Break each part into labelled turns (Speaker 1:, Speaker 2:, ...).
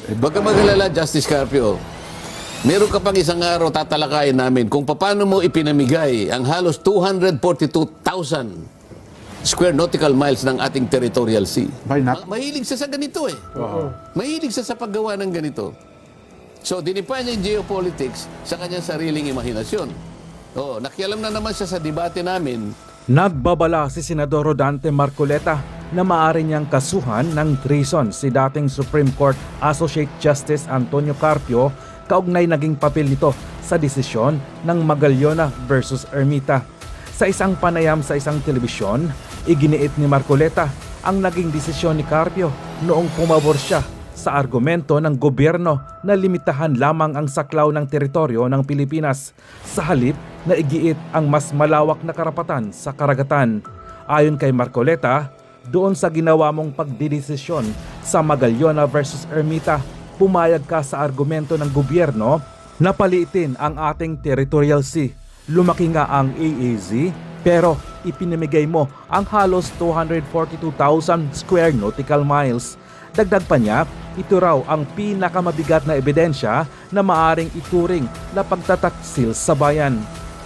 Speaker 1: Wag ka mag-alala, Justice Carpio. Meron ka pang isang araw tatalakayin namin kung paano mo ipinamigay ang halos 242,000 square nautical miles ng ating territorial sea. Mahilig siya sa ganito eh. Mahilig siya sa paggawa ng ganito. So, dinipa niya yung geopolitics sa kanyang sariling imahinasyon. Nakialam na naman siya sa debate namin.
Speaker 2: Nagbabala si Senador Rodante Marcoleta na maaari niyang kasuhan ng treason si dating Supreme Court Associate Justice Antonio Carpio kaugnay naging papel nito sa desisyon ng Magallona versus Ermita. Sa isang panayam sa isang telebisyon, iginiit ni Marcoleta ang naging desisyon ni Carpio noong pumabor siya sa argumento ng gobyerno na limitahan lamang ang saklaw ng teritoryo ng Pilipinas sa halip na igiit ang mas malawak na karapatan sa karagatan. Ayon kay Marcoleta, doon sa ginawa mong pagdidesisyon sa Magallona versus Ermita, pumayag ka sa argumento ng gobyerno na paliitin ang ating territorial sea. Lumaki nga ang AAZ pero ipinamigay mo ang halos 242,000 square nautical miles. Dagdag pa niya, ito raw ang pinakamabigat na ebidensya na maaring ituring na pagtataksil sa bayan.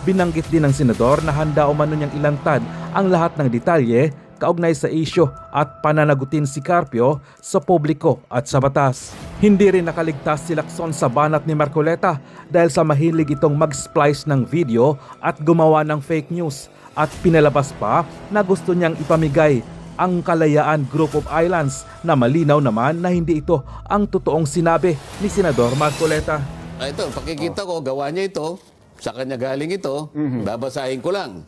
Speaker 2: Binanggit din ng senador na handa umano niyang ilantad ang lahat ng detalye kaugnay sa isyo at pananagutin si Carpio sa publiko at sa batas. Hindi rin nakaligtas si Lacson sa banat ni Marcoleta dahil sa mahilig itong mag-splice ng video at gumawa ng fake news at pinalabas pa na gusto niyang ipamigay ang Kalayaan Group of Islands na malinaw naman na hindi ito ang totoong sinabi ni Senador Marcoleta.
Speaker 1: Ito, pakikita ko, gawa niya ito. Sa kanya galing ito, babasahin ko lang.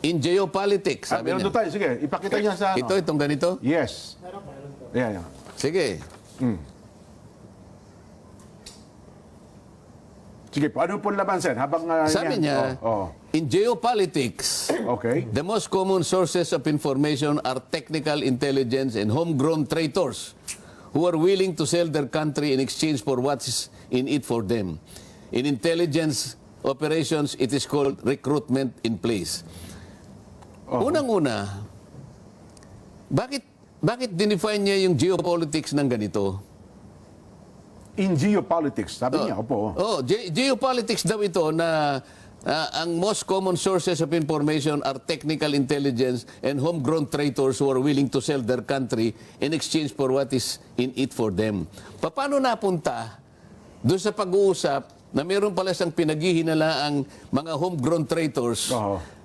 Speaker 1: In geopolitics, sabi niya.
Speaker 3: Tayo, sige, ipakita niya sa...
Speaker 1: Itong ganito?
Speaker 3: Yes. Yan.
Speaker 1: Sige.
Speaker 3: Sige po, ano po laban, Sen? Habang,
Speaker 1: Sabi niya, in geopolitics,
Speaker 3: okay,
Speaker 1: the most common sources of information are technical intelligence and homegrown traitors who are willing to sell their country in exchange for what's in it for them. In intelligence operations, it is called recruitment in place. Unang-una, bakit dinefine niya yung geopolitics ng ganito?
Speaker 3: in geopolitics, sabi niya, opo.
Speaker 1: Geopolitics daw ito na ang most common sources of information are technical intelligence and homegrown traitors who are willing to sell their country in exchange for what is in it for them. Paano napunta doon sa pag-uusap na meron pala siyang pinaghihinala ang mga homegrown traitors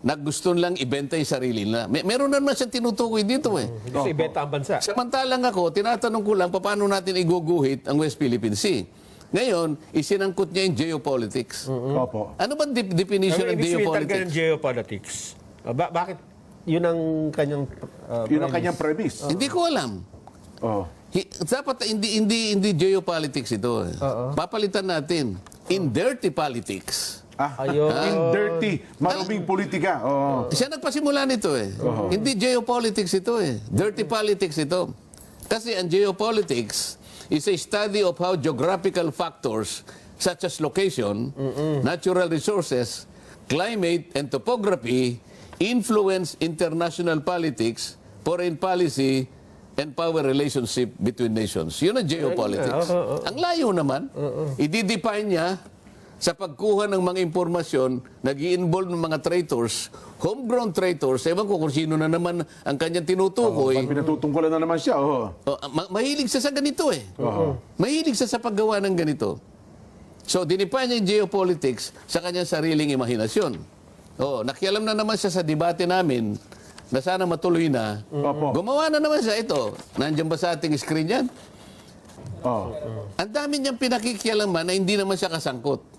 Speaker 1: na gusto lang ibenta yung sarili nila. Meron naman siyang tinutukoy dito eh.
Speaker 4: Kasi ibenta ang bansa.
Speaker 1: Samantalang ako, tinatanong ko lang paano natin iguguhit ang West Philippine Sea. Ngayon, isinangkot niya yung geopolitics.
Speaker 3: Opo.
Speaker 1: Ano ba definition ng geopolitics?
Speaker 4: Ng geopolitics. Bakit yun ang kanyang
Speaker 3: Yun ang kanyang premise.
Speaker 1: Hindi ko alam. Dapat hindi geopolitics ito. Papalitan natin. In dirty politics.
Speaker 3: In dirty, maruming politika.
Speaker 1: Siya nagpasimula nito eh. Hindi geopolitics ito eh. Dirty politics ito. Kasi ang geopolitics is a study of how geographical factors such as location, natural resources, climate, and topography influence international politics, foreign policy, and power relationship between nations. Yun ang geopolitics. Ang layo naman, i-define niya sa pagkuha ng mga impormasyon, nag-i-involve ng mga traitors, homegrown traitors, ewan ko kung sino na naman ang kanyang tinutukoy.
Speaker 3: Pinatutungkulan na naman siya.
Speaker 1: Mahilig siya sa ganito eh. Mahilig siya sa paggawa ng ganito. So, dinipa niya yung geopolitics sa kanyang sariling imahinasyon. Nakialam na naman siya sa debate namin na sana matuloy na. Gumawa na naman siya ito. Nandiyan ba sa ating screen yan? Ang dami niyang pinakikialaman na hindi naman siya kasangkot.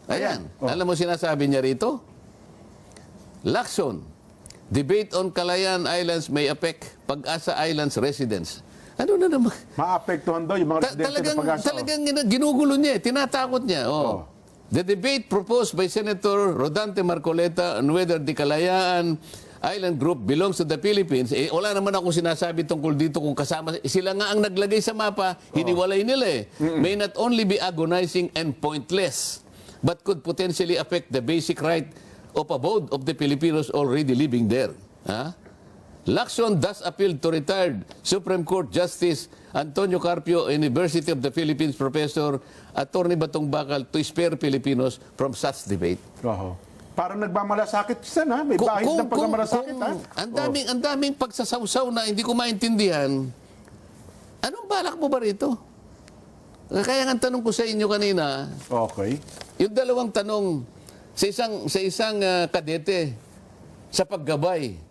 Speaker 1: Ayan. Alam mo sinasabi niya rito? Lacson, debate on Kalayaan Islands may affect Pag-asa Islands residents. Ano na naman?
Speaker 3: Maapektuhan daw yung mga residente ng Pag-asa.
Speaker 1: Talagang ginugulo niya, tinatakot niya. The debate proposed by Senator Rodante Marcoleta on whether the Kalayaan Island Group belongs to the Philippines, wala naman akong sinasabi tungkol dito kung kasama. Sila nga ang naglagay sa mapa, hiniwalay nila eh. May not only be agonizing and pointless, but could potentially affect the basic right of abode of the Filipinos already living there. Lacson thus appealed to retired Supreme Court Justice Antonio Carpio, University of the Philippines professor, Attorney Batong Bakal, to spare Filipinos from such debate.
Speaker 3: Oho. Parang nagmamalasakit Sen, ha? May bahid ng pagmamalasakit, ha?
Speaker 1: Ang daming pagsasawsaw na hindi ko maintindihan, anong balak mo ba rito? Kaya nga tanong ko sa inyo kanina,
Speaker 3: Okay.
Speaker 1: yung dalawang tanong sa isang kadete sa paggabay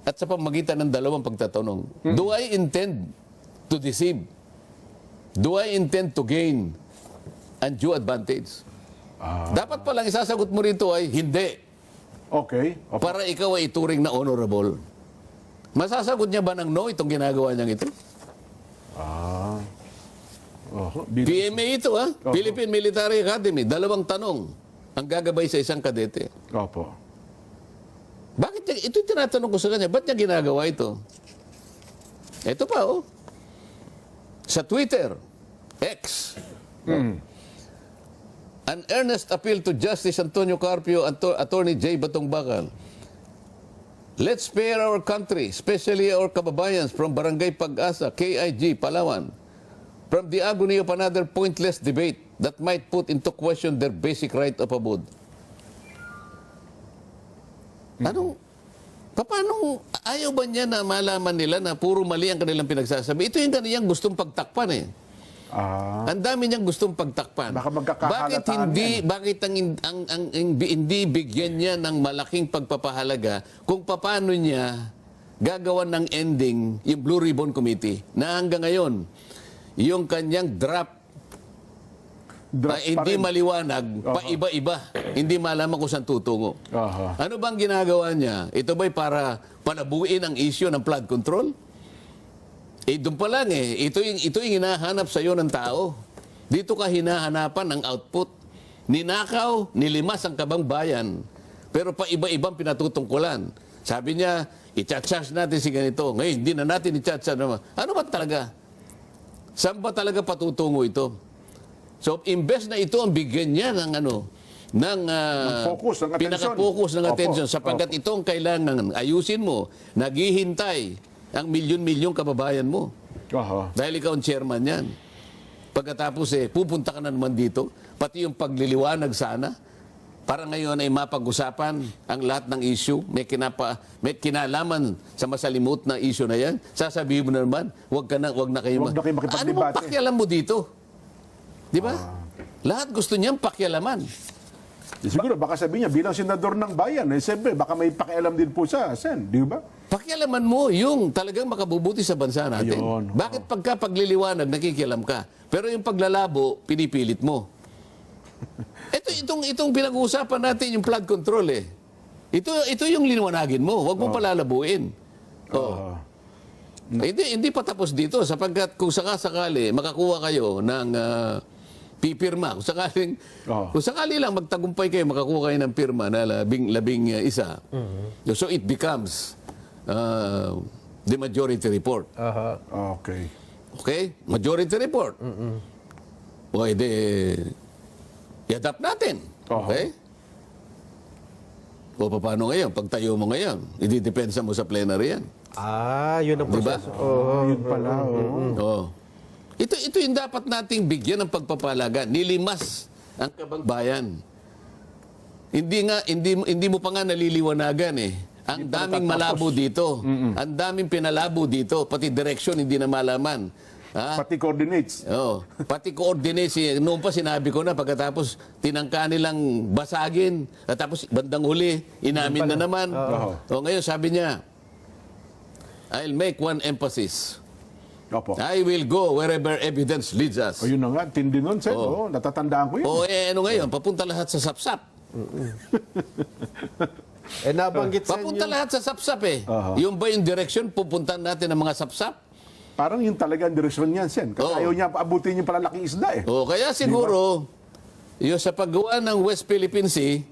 Speaker 1: at sa pamagitan ng dalawang pagtatanong. Do I intend to deceive? Do I intend to gain undue advantage? Dapat palang isasagot mo rito ay hindi.
Speaker 3: Okay. Opo.
Speaker 1: Para ikaw ay ituring na honorable. Masasagot niya ba ng no itong ginagawa niyang ito?
Speaker 3: Oho.
Speaker 1: PMA ito, ha? Philippine Military Academy. Dalawang tanong ang gagabay sa isang kadete.
Speaker 3: Opo.
Speaker 1: Bakit niya, ito yung tinatanong ko sa kanya, ba't niya ginagawa ito? Ito pa, oh. Sa Twitter, X, an earnest appeal to Justice Antonio Carpio, Attorney J. Batong Bakal. Let's spare our country, especially our kababayans from Barangay Pag-asa, KIG, Palawan, from the agony of another pointless debate that might put into question their basic right of abode. Paano, ayaw ba niya na malaman nila na puro mali ang kanilang pinagsasabi? Ito yung kaniyang gustong pagtakpan eh. Ang dami niyang gustong pagtakpan.
Speaker 3: Baka magkakahalataan
Speaker 1: Bakit hindi bigyan niya ng malaking pagpapahalaga kung paano niya gagawan ng ending yung Blue Ribbon Committee na hanggang ngayon, yung kanyang draft hindi maliwanag, paiba-iba. Hindi malaman kung saan tutungo. Ano bang ginagawa niya? Ito ba'y para palabuin ang issue ng flood control? Doon pa lang ito yung hinahanap sa iyo ng tao. Dito ka hinahanapan ng output. Ninakaw, nilimas ang kabang bayan. Pero paiba-ibang pinatutungkulan. Sabi niya, i-charge natin si ganito. Ngayon, hindi na natin i-charge. Ano ba talaga? Saan ba talaga patutungo ito? So, imbes na ito ang bigyan niya ng
Speaker 3: focus, ng atensyon.
Speaker 1: pinaka-focus ng attention,
Speaker 3: Opo.
Speaker 1: sapagkat itong kailangan ayusin mo, naghihintay ang milyon-milyong kababayan mo. Dahil ikaw ang chairman yan. Pagkatapos pupunta ka na naman dito, pati yung pagliliwanag sana, para ngayon ay mapag-usapan ang lahat ng issue, may kinalaman sa masalimut na issue na yan, sasabihin mo na naman, wag na kayo
Speaker 3: makipagdebate.
Speaker 1: Ano bang pakialam mo dito? Di ba? Lahat gusto niyang pakialaman.
Speaker 3: Siguro, baka sabihin niya, bilang senador ng bayan, siyempre, baka may pakialam din po sa Sen, di ba?
Speaker 1: Pakialaman mo yung talagang makabubuti sa bansa natin.
Speaker 3: Ayun.
Speaker 1: Bakit pagka pagliliwanag, nakikialam ka? Pero yung paglalabo, pinipilit mo. Itong pinag-uusapan natin, yung flood control Ito yung liwanagin mo. Huwag mo palalabuin. Hindi pa tapos dito sapagkat kung sakali makakuha kayo ng pipirma, kung sakali lang magtagumpay kayo, makakuha kayo ng pirma na labing isa. So it becomes the majority report.
Speaker 3: Okay.
Speaker 1: Okay? Majority report. O i-adapt natin. Okay? O paano ngayon? Pagtayo mo ngayon, i-depensa mo sa plenary yan.
Speaker 4: Yun ang
Speaker 1: Diba?
Speaker 4: proseso.
Speaker 3: Yun pala.
Speaker 1: Oo. Ito yung dapat nating bigyan ng pagpapalaga. Nilimas ang kabang bayan. Hindi mo pa nga naliliwanagan Ang daming malabo dito. Ang daming pinalabo dito. Pati direction hindi na malaman.
Speaker 3: Pati coordinates.
Speaker 1: Pati coordinates. Noon pa sinabi ko na pagkatapos tinangka nilang basagin. At tapos bandang huli, inamin na naman. Ngayon sabi niya, I'll make one emphasis.
Speaker 3: Opo.
Speaker 1: I will go wherever evidence leads us.
Speaker 3: Yun na nga, tindi nun, Sen. Natatandaan ko yun.
Speaker 1: Ano ngayon? Papunta lahat sa sapsap.
Speaker 4: Nabanggit sa
Speaker 1: Papunta
Speaker 4: inyo.
Speaker 1: lahat sa sapsap Yung ba yung direction, pupuntan natin ang mga sapsap?
Speaker 3: Parang yung talagang direksyon niyan, Sen. Kasi ayaw niya paabutin yung palalaking isda
Speaker 1: Kaya siguro, yung sa paggawa ng West Philippine Sea,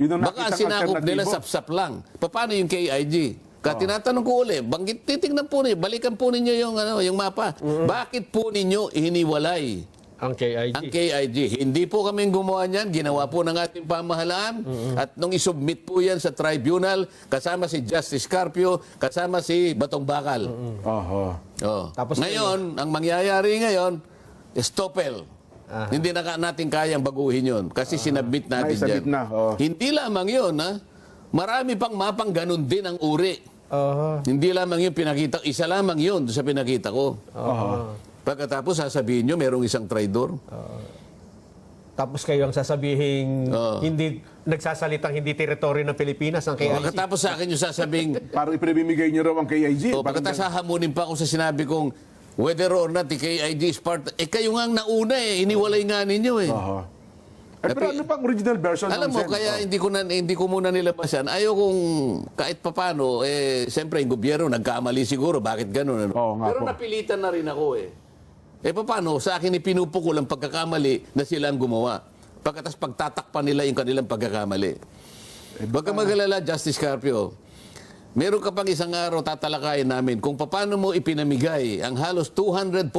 Speaker 3: Yun ang
Speaker 1: baka
Speaker 3: nakitang
Speaker 1: sinakop nila
Speaker 3: alternatibo.
Speaker 1: sapsap lang. Paano yung KIG? Tinatanong ko uli, titignan po ninyo, balikan po ninyo yung mapa. Bakit po ninyo hiniwalay
Speaker 4: Ang KIG.
Speaker 1: Ang KIG. Hindi po kami gumawa niyan. Ginawa po ng ating pamahalaan. At nung isubmit po yan sa tribunal, kasama si Justice Carpio, kasama si Batong Bakal.
Speaker 3: Oho.
Speaker 1: Oh.
Speaker 4: Tapos
Speaker 1: Ngayon, ang mangyayari ngayon, stopel. Hindi na natin kayang baguhin yun. Kasi sinabit natin
Speaker 3: Naisabit
Speaker 1: dyan.
Speaker 3: na, oh.
Speaker 1: Hindi lamang yun, ha? Marami pang mapang ganun din ang uri. Hindi lamang yun pinakita. Isa lamang yun sa pinakita ko. Pagkatapos sasabihin nyo, merong isang traidor.
Speaker 4: Tapos kayo ang sasabihin,
Speaker 1: Oo.
Speaker 4: hindi nagsasalitang hindi teritoryo ng Pilipinas ang KIG.
Speaker 1: Pagkatapos sa akin yung sasabing,
Speaker 3: Parang ipinamimigay niyo raw ang KIG.
Speaker 1: pagkatapos hahamunin pa ako sa sinabi kong, whether or not the KIG is part, kayo nga ang nauna iniwalay nga ninyo
Speaker 3: Oho. Pero ano pang original version
Speaker 1: Alam
Speaker 3: ng
Speaker 1: mo,
Speaker 3: Sen?
Speaker 1: kaya hindi ko muna nilabas yan. Ayaw kong kahit papano, siyempre yung gobyerno nagkamali siguro, bakit ganun? Ano?
Speaker 3: Oo nga
Speaker 1: Pero
Speaker 3: po.
Speaker 1: napilitan na rin ako paano, sa akin ipinupukol ang pagkakamali na sila ang gumawa. Pagkatas pagtatakpan nila yung kanilang pagkakamali. Huwag ka mag-alala, Justice Carpio. Meron ka pang isang araw tatalakayin namin kung paano mo ipinamigay ang halos 242,000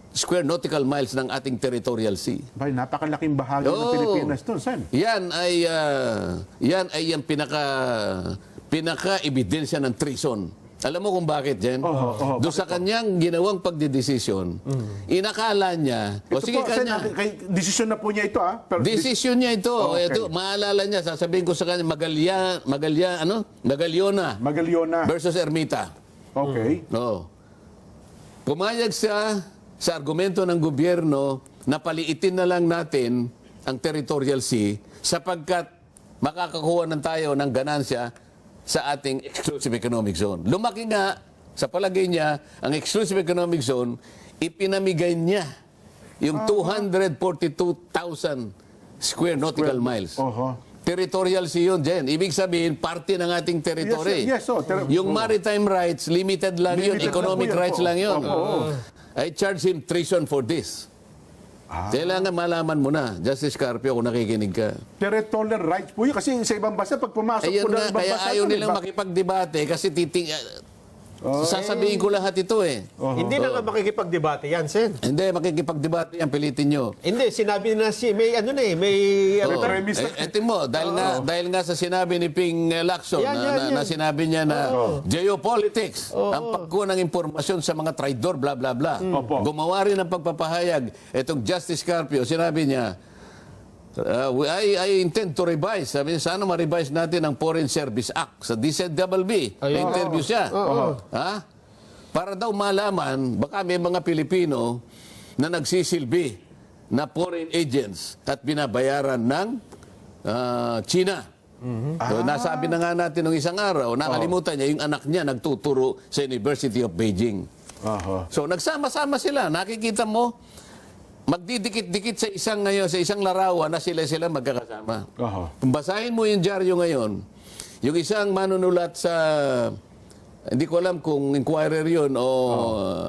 Speaker 1: square nautical miles ng ating territorial sea.
Speaker 3: Bay, napakalaking bahagi ng
Speaker 1: Oo.
Speaker 3: Pilipinas doon, Sen.
Speaker 1: Yan ay yung pinaka-ebidensya ng treason. Alam mo kung bakit, Jen? Doon sa kanyang ginawang pagdidesisyon, inakala niya,
Speaker 3: Ito
Speaker 1: sige
Speaker 3: po, Sen,
Speaker 1: kanya,
Speaker 3: desisyon na po niya ito, Pero
Speaker 1: desisyon niya ito.
Speaker 3: Okay.
Speaker 1: Ito, maalala niya, sasabihin ko sa kanya, Magaliona
Speaker 3: Magaliona.
Speaker 1: versus Ermita.
Speaker 3: Okay.
Speaker 1: Oo. Pumayag siya sa argumento ng gobyerno na paliitin na lang natin ang territorial sea sapagkat makakakuha ng tayo ng ganansya sa ating exclusive economic zone. Lumaki nga, sa palagay niya, ang exclusive economic zone, ipinamigay niya yung 242,000 square nautical miles.
Speaker 3: Oho.
Speaker 1: Territorial sea yun, Jen. Ibig sabihin, parte ng ating territory.
Speaker 3: Yes, oh,
Speaker 1: Yung maritime rights, limited lang yun.
Speaker 3: Limited
Speaker 1: Economic
Speaker 3: lang po yan,
Speaker 1: rights
Speaker 3: po.
Speaker 1: lang yun.
Speaker 3: Opo.
Speaker 1: I charge him treason for this. Kailangan malaman mo na, Justice Carpio, kung nakikinig ka.
Speaker 3: Territorial rights po yun. Kasi sa ibang bansa, pag pumasok
Speaker 1: Ayun
Speaker 3: po ng
Speaker 1: nga,
Speaker 3: ibang
Speaker 1: kaya
Speaker 3: bansa,
Speaker 1: ayaw
Speaker 3: doon,
Speaker 1: nilang makipagdebate kasi sasabihin ko lahat ito
Speaker 4: Hindi na nga makikipagdebate yan, Sen.
Speaker 1: Hindi, makikipagdebate yan, pilitin nyo.
Speaker 4: Hindi, sinabi na may
Speaker 1: Oo.
Speaker 3: premise na-
Speaker 1: Etin mo, dahil nga sa sinabi ni Ping Lacson
Speaker 4: Yan.
Speaker 1: na sinabi niya na geopolitics, ang pagkuha ng impormasyon sa mga traidor, bla bla bla.
Speaker 3: Opo.
Speaker 1: Gumawa rin ng pagpapahayag. Itong Justice Carpio, sinabi niya, I intend to revise. Sabi niya, sana ma-revise natin ang Foreign Service Act sa DZBB. Na-interview siya. Ha? Para daw malaman, baka may mga Pilipino na nagsisilbi na foreign agents at binabayaran ng China. So, nasabi na nga natin nung isang araw, nakalimutan niya, yung anak niya nagtuturo sa University of Beijing.
Speaker 3: Oho.
Speaker 1: So, nagsama-sama sila. Nakikita mo, magdidikit-dikit sa isang larawan na sila magkakasama.
Speaker 3: Oho.
Speaker 1: Kung basahin mo yung dyaryo ngayon, yung isang manunulat sa, hindi ko alam kung Inquirer yun o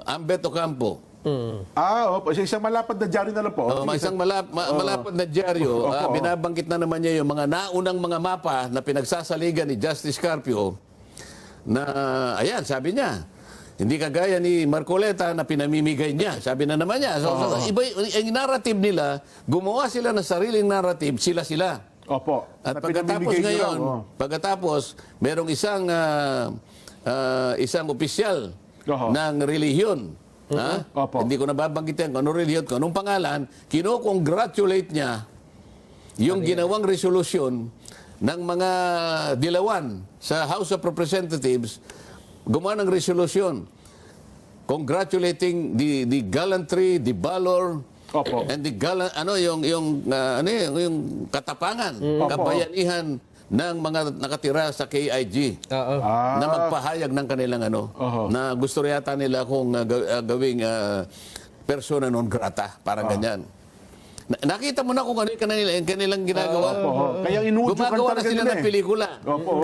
Speaker 1: Ambet Ocampo.
Speaker 3: Opo. Isang malapad na dyaryo na lang po.
Speaker 1: Isang malapad na dyaryo, binabanggit na naman niya yung mga naunang mga mapa na pinagsasaligan ni Justice Carpio na, ayan, sabi niya, hindi kagaya ni Marcoleta na pinamimigay niya. Sabi na naman niya. So, iba, yung narrative nila, gumawa sila ng sariling narrative, sila-sila.
Speaker 3: Opo.
Speaker 1: At
Speaker 3: Na
Speaker 1: pagkatapos
Speaker 3: pinamimigay niyo
Speaker 1: ngayon,
Speaker 3: lang,
Speaker 1: merong isang opisyal
Speaker 3: Oho.
Speaker 1: ng relihiyon.
Speaker 3: Opo.
Speaker 1: Hindi ko nababanggitin kung anong relihiyon, kung anong pangalan, kinocongratulate niya yung ginawang resolusyon ng mga dilawan sa House of Representatives, gumawa ng resolusyon congratulating the gallantry, the valor,
Speaker 3: Opo.
Speaker 1: and the yung katapangan, kabayanihan ng mga nakatira sa KIG na magpahayag ng kanilang na gusto yata nila kung gawing persona non grata, parang ganyan. Nakita mo na kung ano yung kanilang ginagawa.
Speaker 3: Kaya inuudyukan
Speaker 1: Gumagawa na
Speaker 3: talaga
Speaker 1: sila
Speaker 3: nila
Speaker 1: ng pelikula.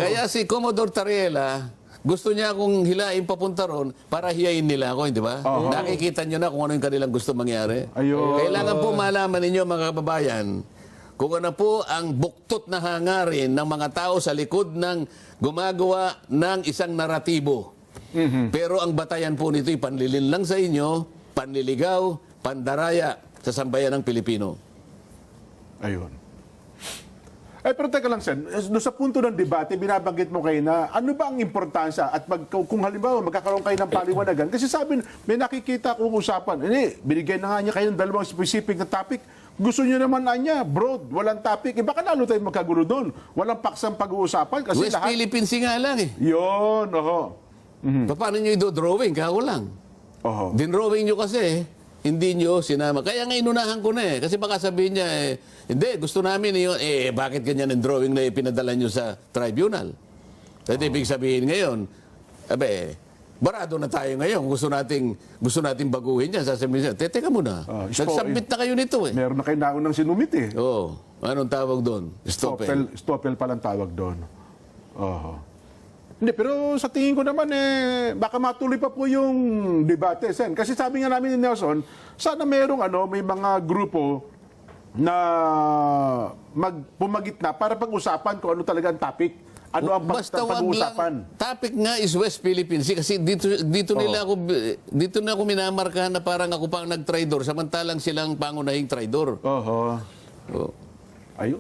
Speaker 1: Kaya si Commodore Tariela, gusto niya akong hilain papunta ron para hiyain nila ako, hindi ba? Nakikita niyo na kung ano yung kanilang gusto mangyari.
Speaker 3: Ayun.
Speaker 1: Kailangan po malaman ninyo, mga kababayan, kung ano po ang buktot na hangarin ng mga tao sa likod ng gumagawa ng isang naratibo. Pero ang batayan po nito ay panlilin lang sa inyo, panliligaw, pandaraya sa sambayan ng Pilipino.
Speaker 3: Ayun. Pero teka lang, Sen, doon sa punto ng debate, binabanggit mo kayo na ano ba ang importansya at kung halimbawa magkakaroon kayo ng paliwanagan, kasi sabi, may nakikita akong usapan, binigyan na nga niya kayo ng dalawang specific na topic, gusto niyo naman niya, broad, walang topic, baka lalo tayo magkagulo doon, walang paksang pag-uusapan, kasi
Speaker 1: West
Speaker 3: lahat...
Speaker 1: Philippine Sea nga lang eh.
Speaker 3: Yun, oho.
Speaker 1: Paano nyo i-drawing? Kako lang.
Speaker 3: Oho.
Speaker 1: Dinrawing nyo kasi, hindi nyo sinama. Kaya nga inunahan ko na eh. Kasi baka sabihin niya, hindi, gusto namin yun. Bakit ganyan ang drawing na ipinadala nyo sa tribunal? Kasi ibig sabihin ngayon, barado na tayo ngayon. Gusto nating baguhin yan. Sasabihin niya, teka muna. Nagsubmit na kayo nito eh.
Speaker 3: Meron na kayo naunang sinumit eh.
Speaker 1: Oo. Anong tawag doon? Stopel.
Speaker 3: Stopel palang tawag doon. Oho. Hindi, pero sa tingin ko naman baka matuloy pa po yung debate, Sen. Kasi sabi nga namin ni Nelson, sana may mga grupo na pumagitna para pag-usapan kung ano talaga ang topic. Ano ang
Speaker 1: Basta wag
Speaker 3: pag-uusapan.
Speaker 1: lang. Topic nga is West Philippine Sea kasi dito na ako minamarkahan na parang ako pa ang nag-traidor samantalang silang pangunahing traidor.
Speaker 3: Oho.
Speaker 1: Oh.
Speaker 3: Ayun.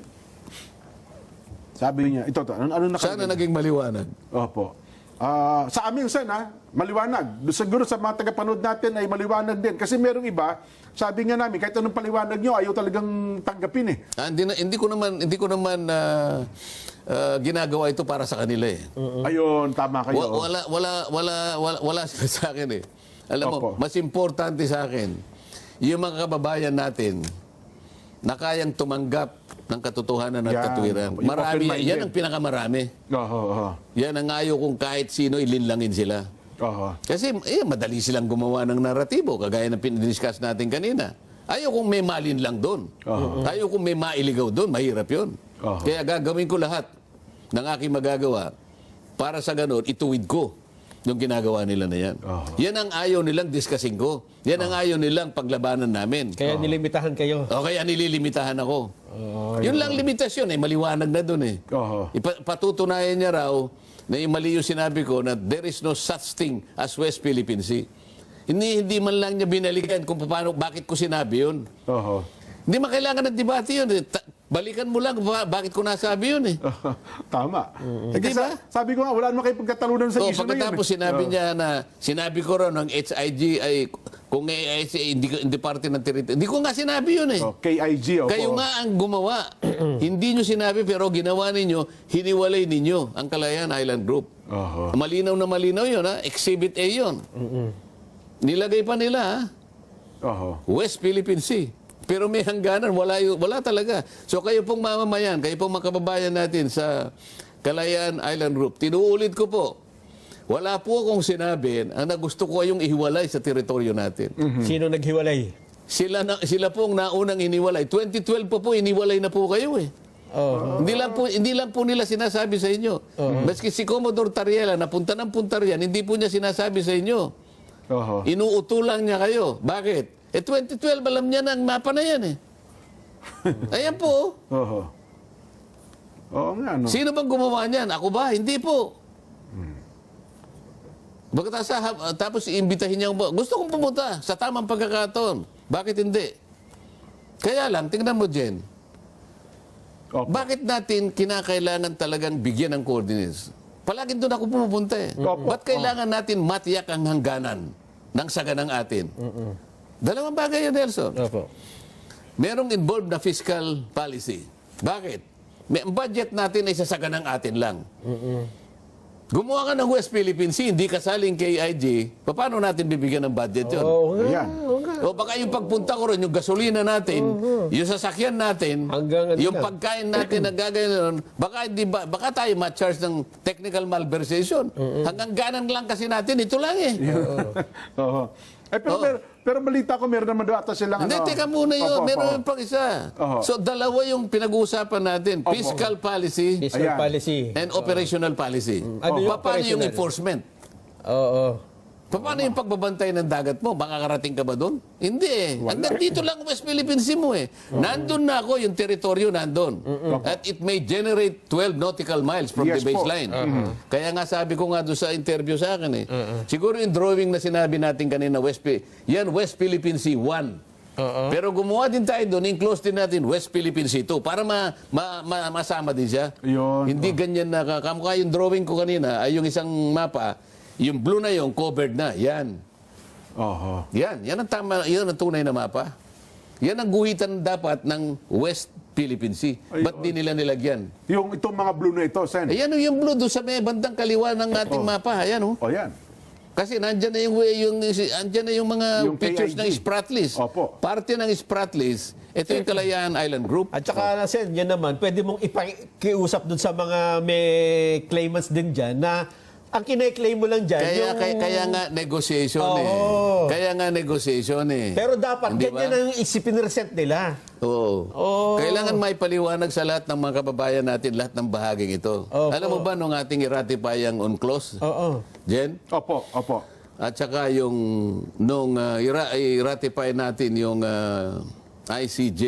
Speaker 3: Sabi niya, ano
Speaker 1: Sana naging maliwanag.
Speaker 3: Opo. Sa amin, Sen, maliwanag. Siguro sa mga tagapanood natin ay maliwanag din. Kasi merong iba, sabi nga namin, kahit anong paliwanag nyo, ayaw talagang tanggapin eh.
Speaker 1: Hindi ko naman ginagawa ito para sa kanila eh.
Speaker 3: Ayun, tama kayo.
Speaker 1: Wala sila sa akin eh. Alam mo,
Speaker 3: Opo.
Speaker 1: mas importante sa akin, yung mga kababayan natin na kayang tumanggap ng katotohanan at
Speaker 3: Yan.
Speaker 1: katwiran.
Speaker 3: Yung
Speaker 1: Marami,
Speaker 3: open-minded.
Speaker 1: yan ang pinakamarami.
Speaker 3: Oho.
Speaker 1: Yan ang ayaw kung kahit sino ilinlangin sila.
Speaker 3: Oho.
Speaker 1: Kasi madali silang gumawa ng naratibo, kagaya ng pinidiscuss natin kanina. Ayaw kung may malin lang doon. Ayaw kung may mailigaw doon, mahirap yun. Kaya gagawin ko lahat ng aking magagawa para sa ganun, ituwid ko yung ginagawa nila na yan. Yan ang ayaw nilang discussing ko. Yan ang ayaw nilang paglabanan namin.
Speaker 4: Kaya nilimitahan kayo.
Speaker 1: O kaya nililimitahan ako. Yun lang limitasyon, maliwanag na doon eh.
Speaker 3: Oho.
Speaker 1: Patutunayan niya raw na yung mali yung sinabi ko na there is no such thing as West Philippine Sea. Hindi man lang niya binalikan kung bakit ko sinabi yun.
Speaker 3: Oho.
Speaker 1: Hindi makailangan ng debate yun. Balikan mo lang bakit ko nasabi yun eh.
Speaker 3: Tama.
Speaker 1: Hindi ba?
Speaker 3: Sabi ko nga, wala naman kayo pagkatalunan sa issue na yun.
Speaker 1: Pagkatapos sinabi niya na, sinabi ko rin ng HIG ay, kung hindi parte ng teritoryo. Hindi ko nga sinabi yun eh.
Speaker 3: KIG. Opo.
Speaker 1: Kayo nga ang gumawa. Hindi nyo sinabi pero ginawa ninyo, hiniwalay ninyo ang Kalayaan Island Group.
Speaker 3: Oho.
Speaker 1: Malinaw na malinaw yun ha. Exhibit A yun. Nilagay pa nila ha.
Speaker 3: Oho.
Speaker 1: West Philippine Sea. Pero may hangganan, wala talaga. So kayo pong mamamayan, kayo pong mga kababayan natin sa Kalayaan Island Group, tinuulit ko po, wala po akong sinabi ang gusto ko yung ihiwalay sa teritoryo natin.
Speaker 4: Sino naghiwalay?
Speaker 1: Sila pong naunang iniwalay. 2012 po iniwalay na po kayo eh. Hindi lang po nila sinasabi sa inyo. Maski si Commodore Tariela, napunta ng Punta riyan, hindi po niya sinasabi sa inyo.
Speaker 3: Oho.
Speaker 1: Inuutulang niya kayo. Bakit? 2012, alam niya na ang mapa na yan eh. Ayan po.
Speaker 3: Oho. Oo nga, no?
Speaker 1: Sino bang gumawa niyan? Ako ba? Hindi po. Tapos iimbitahin niya ako. Gusto kong pumunta sa tamang pagkakataon. Bakit hindi? Kaya lang, tingnan mo, Jen.
Speaker 3: Opo.
Speaker 1: Bakit natin kinakailangan talagang bigyan ng coordinates? Palagi doon ako pumupunta eh.
Speaker 3: Opo.
Speaker 1: Ba't kailangan natin matiyak ang hangganan ng saganang atin? Dalawang bagay yun, Nelson.
Speaker 4: Opo.
Speaker 1: Merong involved na fiscal policy. Bakit? Ang budget natin ay sasaganang atin lang. Gumawa ka ng West Philippine Sea, hindi kasaling KIG, paano natin bibigyan ng budget yun?
Speaker 3: Ayan.
Speaker 1: O baka yung pagpunta ko rin, yung gasolina natin, yung sasakyan natin,
Speaker 4: Hanggang
Speaker 1: yung
Speaker 4: lang.
Speaker 1: pagkain natin na gagawin, baka tayo ma-charge ng technical malversation. Hanggang ganan lang kasi natin, ito lang eh.
Speaker 3: Oho. Pero balita ko, meron naman doon ata silang
Speaker 1: Hindi, teka muna yun.
Speaker 3: Opo,
Speaker 1: Meron
Speaker 3: opo.
Speaker 1: pang isa.
Speaker 3: Oho.
Speaker 1: So, dalawa yung pinag-uusapan natin.
Speaker 3: Opo.
Speaker 1: Fiscal policy
Speaker 4: Fiscal
Speaker 3: Ayan.
Speaker 4: policy.
Speaker 1: and operational policy.
Speaker 4: Ano yung
Speaker 1: Paano yung
Speaker 4: operational?
Speaker 1: enforcement?
Speaker 4: Oo.
Speaker 1: Paano yung pagbabantay ng dagat mo? Makakarating ka ba doon? Hindi eh. Hanggang dito lang West Philippine Sea mo eh. Nandun na ako, yung teritoryo nandun. At it may generate 12 nautical miles from
Speaker 3: Yes
Speaker 1: the
Speaker 3: po.
Speaker 1: baseline. Kaya nga sabi ko nga doon sa interview sa akin eh. Siguro yung drawing na sinabi natin kanina, yan West Philippine Sea 1. Pero gumawa din tayo doon, in-close din natin West Philippine Sea 2 para masama din siya.
Speaker 3: Yun.
Speaker 1: Hindi ganyan na kamukha yung drawing ko kanina ay yung isang mapa, yung blue na yung covered na. Yan.
Speaker 3: Oho.
Speaker 1: Yan ang tama, yan ang tunay na mapa. Yan ang guhitan dapat ng West Philippine Sea. Ba't di nila nilagyan?
Speaker 3: Itong mga blue na ito, Sen.
Speaker 1: Ayan yung blue doon sa may bandang kaliwa ng ating mapa. Ayan
Speaker 3: O yan.
Speaker 1: Kasi nandyan na andyan na yung mga
Speaker 3: Yung
Speaker 1: pictures
Speaker 3: KIG.
Speaker 1: ng Spratlys.
Speaker 3: Opo.
Speaker 1: Parte ng Spratlys, ito yung Kalayaan Island Group.
Speaker 4: At saka, Sen, yan naman, pwede mong ipakiusap dun sa mga may claimants din dyan na ang kine-claim mo lang dyan,
Speaker 1: Kaya nga negotiation
Speaker 4: Oo.
Speaker 1: Kaya nga negotiation
Speaker 4: Pero dapat,
Speaker 1: Hindi
Speaker 4: ganyan
Speaker 1: ba?
Speaker 4: ang isipinresent nila.
Speaker 1: Oo.
Speaker 4: Oo.
Speaker 1: Kailangan may paliwanag sa lahat ng mga kababayan natin, lahat ng bahaging ito.
Speaker 4: Opo.
Speaker 1: Alam mo ba nung ating i-ratify ang UNCLOS?
Speaker 4: Oo.
Speaker 1: Jen?
Speaker 3: Opo.
Speaker 1: At saka yung nung i-ratify natin yung ICJ,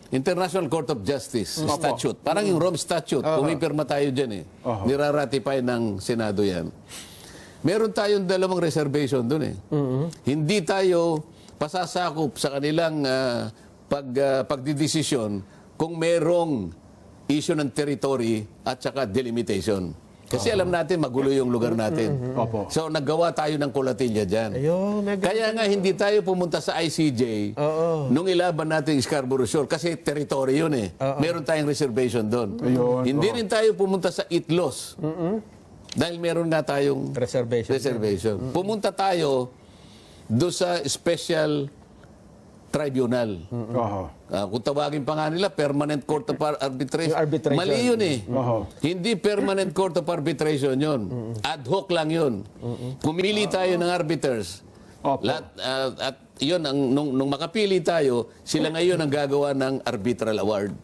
Speaker 1: International Court of Justice
Speaker 3: Opo.
Speaker 1: Statute. Parang yung Rome Statute. Pumipirma tayo dyan
Speaker 3: Oho.
Speaker 1: Nira-ratify ng Senado yan. Meron tayong dalawang reservation doon Hindi tayo pasasakop sa kanilang pagdidesisyon kung merong issue ng territory at saka delimitation. Kasi alam natin, magulo yung lugar natin.
Speaker 3: Opo.
Speaker 1: So, naggawa tayo ng kulatilya dyan.
Speaker 4: Ayun,
Speaker 1: Kaya nga, hindi tayo pumunta sa ICJ nung ilaban natin yung Scarborough Shoal kasi territory yun Meron tayong reservation doon.
Speaker 3: Ayun,
Speaker 1: Hindi rin tayo pumunta sa ITLOS. Dahil meron nga tayong reservation. Pumunta tayo doon sa Special Tribunal.
Speaker 3: Oho.
Speaker 1: Kung tawagin pa nga nila, Permanent Court of Arbitration.
Speaker 4: Yung arbitration.
Speaker 1: Mali yun
Speaker 3: Oho.
Speaker 1: Hindi Permanent Court of Arbitration yun. Ad hoc lang yun. Pumili tayo ng arbiters.
Speaker 3: Opo.
Speaker 1: At yun, nung makapili tayo, sila ngayon ang gagawa ng arbitral award.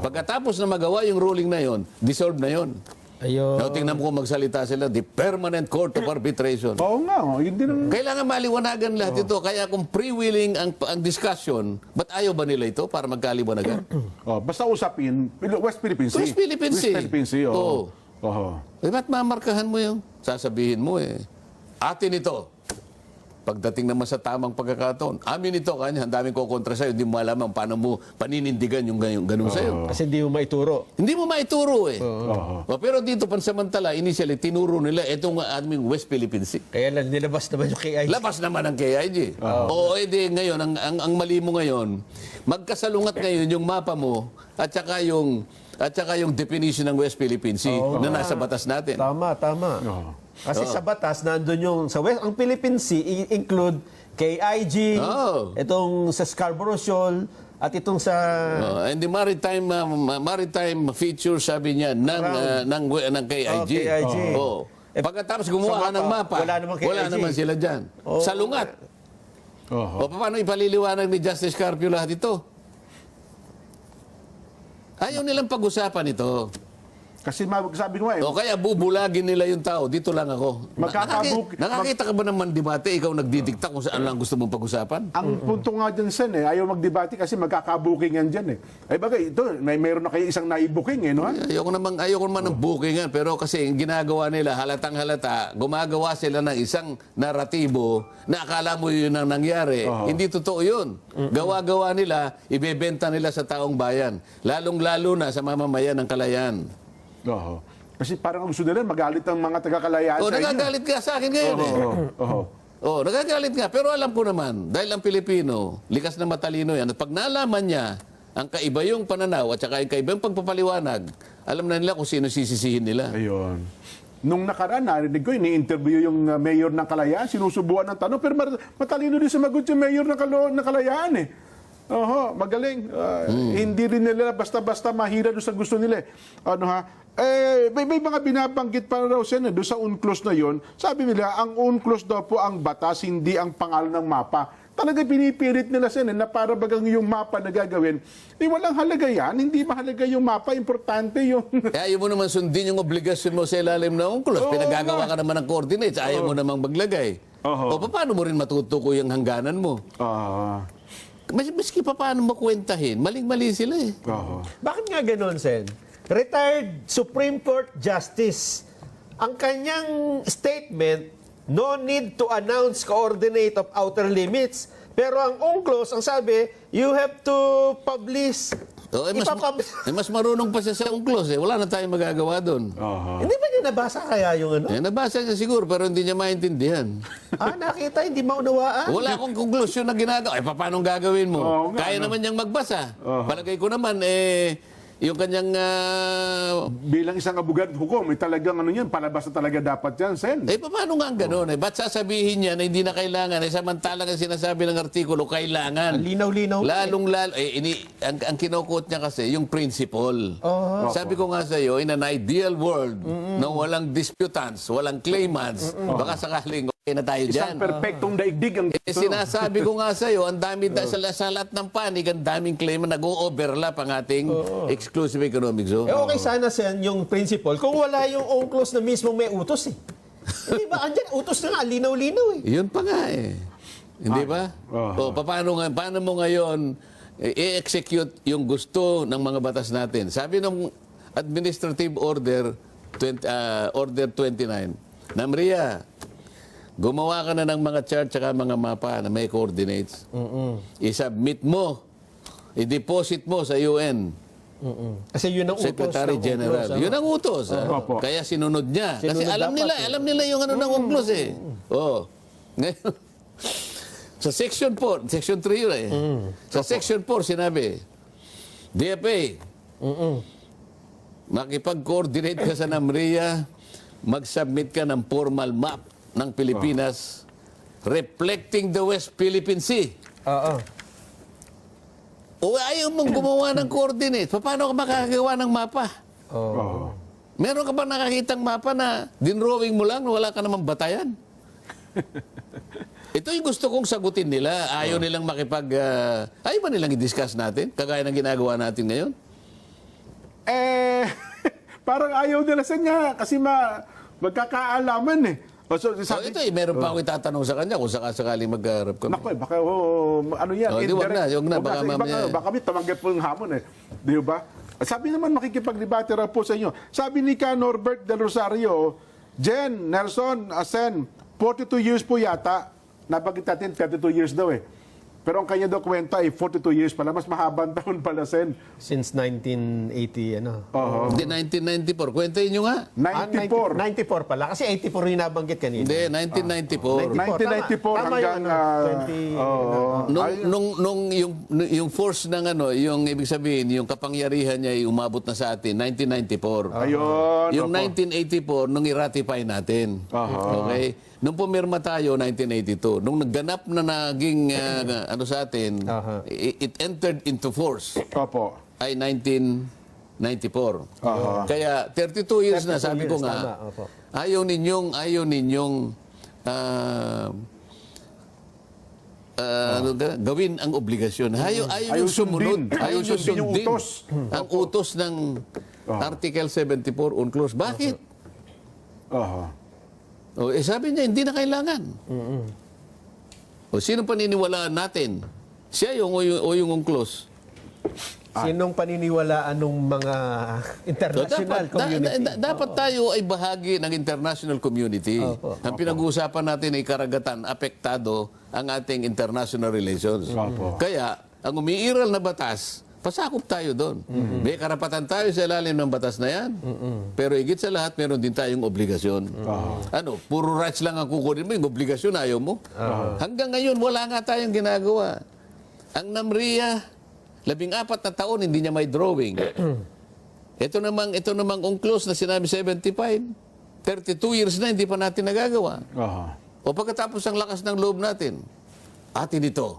Speaker 1: Pagkatapos na magawa yung ruling na yun, dissolve na yun.
Speaker 4: Ayun.
Speaker 1: Now, tingnan mo kung magsalita sila, the Permanent Court of Arbitration.
Speaker 3: Oo nga, yun din ang...
Speaker 1: Kailangan maliwanagan lahat ito. Kaya kung pre-willing ang discussion, ba't ayaw ba nila ito para magkaliwanagan?
Speaker 3: basta usapin, West Philippine Sea.
Speaker 1: West Philippine Sea.
Speaker 3: West Philippine Sea,
Speaker 1: Oo.
Speaker 3: Oho.
Speaker 1: Ba't mamarkahan mo yung sasabihin mo atin ito. Pagdating naman sa tamang pagkakataon, amin ito, kanya, ang daming kukontra sa'yo, hindi mo malaman paano mo paninindigan yung ganun sa'yo.
Speaker 4: Kasi hindi mo maituro.
Speaker 1: Hindi mo maituro
Speaker 3: Oho.
Speaker 1: Pero dito, pansamantala, initially, tinuro nila itong aming West Philippine Sea.
Speaker 4: Kaya lang, nilabas naman yung KIG.
Speaker 1: Labas naman ang KIG. Oo, edi ngayon, ang mali mo ngayon, magkasalungat ngayon yung mapa mo at saka yung definition ng West Philippine Sea na nasa batas natin.
Speaker 4: Tama.
Speaker 3: Oho.
Speaker 4: Kasi sa batas, nandun yung sa West, ang Philippine Sea, include KIG, itong sa Scarborough Shoal, at itong sa...
Speaker 1: And the maritime feature, sabi niya, ng KIG.
Speaker 4: KIG.
Speaker 1: Pagkatapos gumawa
Speaker 4: sa
Speaker 1: ng
Speaker 4: mapa,
Speaker 1: mapa,
Speaker 4: wala
Speaker 1: naman
Speaker 4: naman KIG.
Speaker 1: sila dyan. Salungat.
Speaker 3: Oho.
Speaker 1: Paano ipaliliwanag ni Justice Carpio lahat ito? Ayaw nilang pag-usapan ito.
Speaker 3: Kasi sabi ko nga
Speaker 1: O kaya bubulagin nila yung tao. Dito lang ako. Nakakita ka ba naman debate? Ikaw nagdidikta kung saan lang gusto mong pag-usapan?
Speaker 3: ang punto nga dyan, Sen, ayaw magdebate kasi magkakabukingan dyan Ay bagay, ito, mayroon na kayo isang naibuking no?
Speaker 1: Ayoko naman ng bookingan. Pero kasi yung ginagawa nila, halatang halata, gumagawa sila ng isang naratibo na akala mo yun ang nangyari. Hindi totoo yun. Gawa-gawa nila, ibebenta nila sa taong bayan. Lalong-lalo na sa mamamayan ng Kalayaan.
Speaker 3: Oho. Kasi parang gusto nila magalit ang mga taga-Kalayaan sa inyo.
Speaker 1: Nagagalit ka sa akin ngayon
Speaker 3: Oho.
Speaker 1: Nagagalit nga. Pero alam ko naman, dahil ang Pilipino, likas na matalino yan. At pag nalaman niya ang kaibayong pananaw at saka yung kaibayong pagpapaliwanag, alam na nila kung sino sisisihin nila.
Speaker 3: Ayun. Nung nakaraan, narinig ko, ini-interview yung mayor ng Kalayaan, sinusubuan ng tanong, pero matalino din sumagot yung mayor ng Kalayaan Oho, magaling. Hindi rin nila basta-basta mahira doon sa gusto nila may mga binabanggit pa raw siya doon sa UNCLOS na yon. Sabi nila, ang UNCLOS daw po ang batas, hindi ang pangalan ng mapa. Talaga pinipilit nila siya na para bagang yung mapa na gagawin. Walang halaga yan. Hindi mahalaga yung mapa. Importante yung...
Speaker 1: Ayaw mo naman sundin yung obligasyon mo sa ilalim ng UNCLOS. Pinagagawa ka naman ng coordinates. Ayaw mo namang maglagay. O paano mo rin matutukoy ang hangganan mo? Maski pa paano makwentahin, maling-mali sila
Speaker 4: Bakit nga ganon, Sen? Retired Supreme Court Justice. Ang kanyang statement, no need to announce coordinate of outer limits. Pero ang UNCLOS, ang sabi, you have to publish.
Speaker 1: Mas marunong pa siya sa UNCLOS eh. Wala na tayong magagawa doon.
Speaker 4: Hindi ba niya nabasa kaya yung ano?
Speaker 1: Nabasa niya siguro pero hindi niya maintindihan.
Speaker 4: Nakita, hindi maunawaan.
Speaker 1: Wala akong konklusyon na ginagawa. Paano gagawin mo?
Speaker 3: Oo nga,
Speaker 1: Kaya
Speaker 3: no?
Speaker 1: naman niyang magbasa. Palagay ko naman, yung kanyang...
Speaker 3: Bilang isang abogado hukom, talagang ano yan, palabas na talaga dapat yan, Sen.
Speaker 1: paano nga ang gano'n? Ba't sasabihin niya na hindi na kailangan? Samantalang ang sinasabi ng artikulo, kailangan.
Speaker 4: Ang linaw-linaw.
Speaker 1: Lalong-lalo. Ang kinukot niya kasi, yung principle. Sabi ko nga sa iyo, in an ideal world, na walang disputants, walang claimants, baka sakaling okay na tayo
Speaker 3: Isang
Speaker 1: dyan.
Speaker 3: perpektong daigdig ang
Speaker 1: Sinasabi ko nga sa iyo, ang dami sa lahat ng panig, ang daming claim na nag-o-overlap ang ating exclusive economic zone.
Speaker 4: Okay sana, Sen, yung principle, kung wala yung UNCLOS na mismo may utos eh. Hindi ba? Andyan, utos na nga, linaw-linaw eh.
Speaker 1: Yun pa nga eh. Hindi ba? Paano mo ngayon i-execute yung gusto ng mga batas natin? Sabi ng Administrative Order Order 29, Namria, gumawa ka na ng mga chart at mga mapa na may coordinates. I-submit mo, i-deposit mo sa UN.
Speaker 4: Kasi yun ang utos.
Speaker 1: Secretary
Speaker 4: ng
Speaker 1: General.
Speaker 4: UNCLOS,
Speaker 1: Yun ang utos.
Speaker 3: Opo.
Speaker 1: Kaya sinunod niya. Kasi
Speaker 4: Sinunod
Speaker 1: alam
Speaker 4: dapat,
Speaker 1: nila yung ano ng UNCLOS eh. Ngayon, sa Section 4, Section 3 yun eh. Sa Section 4 sinabi, DFA, makipag-coordinate ka sa NAMRIA, mag-submit ka ng formal map ng Pilipinas reflecting the West Philippine Sea. O ayaw mong gumawa ng coordinate. Paano ka makakagawa ng mapa? Meron ka ba nakakitang mapa na dinrawing mo lang, wala ka namang batayan? Ito yung gusto kong sagutin nila. Ayaw nilang ayaw ba nilang i-discuss natin? Kagaya ng ginagawa natin ngayon?
Speaker 3: Parang ayaw nila sa niya kasi magkakaalaman eh.
Speaker 1: Ito meron pa ako itatanong sa kanya kung sakaling magharap kami.
Speaker 3: Naku, baka ano yan?
Speaker 1: Di, wag na, baka mamaya.
Speaker 3: Baka kami tamanggap po ng hamon eh. Di ba? Sabi naman makikipag-debate raw po sa inyo. Sabi ni Ka Norbert Del Rosario, Jen, Nelson, Asen, 42 years po yata. Nabanggit natin 32 years daw eh. Pero ang kanya daw kwenta ay 42 years pala. Mas mahabang taon pala, Sen.
Speaker 4: Since 1980, ano?
Speaker 1: Hindi, 1994. Kwentahin nyo nga.
Speaker 3: 94.
Speaker 4: 94 pala. Kasi 84 yung nabanggit kanina.
Speaker 1: Hindi, 1994.
Speaker 3: 1994 hanggang...
Speaker 1: Nung yung force ng yung ibig sabihin, yung kapangyarihan niya ay umabot na sa atin, 1994.
Speaker 3: Ayun.
Speaker 1: Yung 1984, nung i-ratify natin. Okay? Nung pumirma tayo, 1982. Nung nagganap na naging sa atin, it entered into force.
Speaker 3: Opo.
Speaker 1: Ay 1994. Kaya 32 years na, sabi ko nga, ayaw ninyong gawin ang obligasyon. Ayaw yung sumunod. Ayaw yung sundin ang utos ng Article 74 UNCLOS. Bakit? Sabi niya, hindi na kailangan. Sino paniniwalaan natin? Siya o yung UNCLOS?
Speaker 4: Sinong paniniwalaan ng mga international community?
Speaker 1: Dapat tayo ay bahagi ng international community. Ang pinag-uusapan natin ay karagatan, apektado ang ating international relations. Kaya, ang umiiral na batas, pasakop tayo doon. May karapatan tayo sa ilalim ng batas na yan. Pero higit sa lahat, meron din tayong obligasyon. Puro rights lang ang kukunin mo, yung obligasyon ayaw mo. Hanggang ngayon, wala nga tayong ginagawa. Ang NAMRIA, 14 na taon, hindi niya may drawing. Ito namang UNCLOS na sinabi 75, 32 years na, hindi pa natin nagagawa. O pagkatapos ang lakas ng loob natin, atin ito.